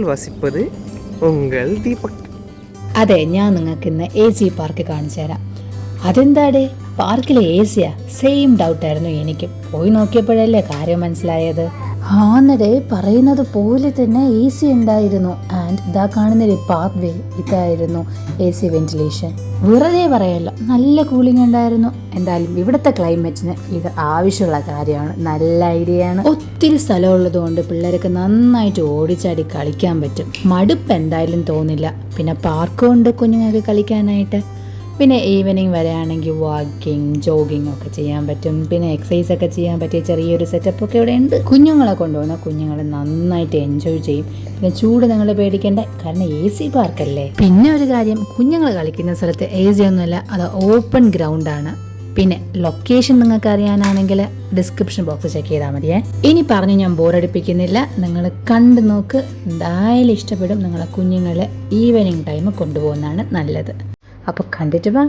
വസിപ്പത് ഉങ്ങൾ ദീപക്. അതെ, ഞാൻ നിങ്ങൾക്ക് ഇന്ന് AC പാർക്ക് കാണിച്ചു തരാം. അതെന്താടേ, പാർക്കിലെ AC സെയിം ഡൗട്ടായിരുന്നു എനിക്കും. പോയി നോക്കിയപ്പോഴല്ലേ കാര്യം മനസ്സിലായത്. ആന്നടേ, പറയുന്നത് പോലെ തന്നെ AC ഉണ്ടായിരുന്നു. ആൻഡ് ഇതാ കാണുന്നൊരു പാത്ത് വേ, ഇതായിരുന്നു AC വെന്റിലേഷൻ. വെറുതെ പറയല്ലോ, നല്ല കൂളിംഗ് ഉണ്ടായിരുന്നു. എന്തായാലും ഇവിടുത്തെ ക്ലൈമറ്റിന് ഇത് ആവശ്യമുള്ള കാര്യമാണ്. നല്ല ഐഡിയ ആണ്. ഒത്തിരി സ്ഥലമുള്ളത് കൊണ്ട് പിള്ളേർക്ക് നന്നായിട്ട് ഓടിച്ചാടി കളിക്കാൻ പറ്റും. മടുപ്പ് എന്തായാലും തോന്നില്ല. പിന്നെ പാർക്ക് കൊണ്ട് കുഞ്ഞുങ്ങൾക്ക് കളിക്കാനായിട്ട്. പിന്നെ ഈവനിങ് വരെയാണെങ്കിൽ വാക്കിംഗ്, ജോഗിങ് ഒക്കെ ചെയ്യാൻ പറ്റും. പിന്നെ എക്സസൈസ് ഒക്കെ ചെയ്യാൻ പറ്റിയ ചെറിയൊരു സെറ്റപ്പ് ഒക്കെ ഇവിടെ ഉണ്ട്. കുഞ്ഞുങ്ങളെ കൊണ്ടുപോകുന്ന കുഞ്ഞുങ്ങൾ നന്നായിട്ട് എൻജോയ് ചെയ്യും. പിന്നെ ചൂട് നിങ്ങൾ പേടിക്കേണ്ട, കാരണം AC പാർക്കല്ലേ. പിന്നെ ഒരു കാര്യം, കുഞ്ഞുങ്ങൾ കളിക്കുന്ന സ്ഥലത്ത് AC ഒന്നുമല്ല, അത് ഓപ്പൺ ഗ്രൗണ്ട് ആണ്. പിന്നെ ലൊക്കേഷൻ നിങ്ങൾക്ക് അറിയാനാണെങ്കിൽ ഡിസ്ക്രിപ്ഷൻ ബോക്സ് ചെക്ക് ചെയ്താൽ മതിയേ. ഇനി പറഞ്ഞ് ഞാൻ ബോറടിപ്പിക്കുന്നില്ല, നിങ്ങൾ കണ്ടു നോക്ക്, എന്തായാലും ഇഷ്ടപ്പെടും. നിങ്ങളെ കുഞ്ഞുങ്ങളെ ഈവനിങ് ടൈം കൊണ്ടുപോകുന്നതാണ് നല്ലത്. അപ്പോൾ കണ്ടിട്ട് വാ.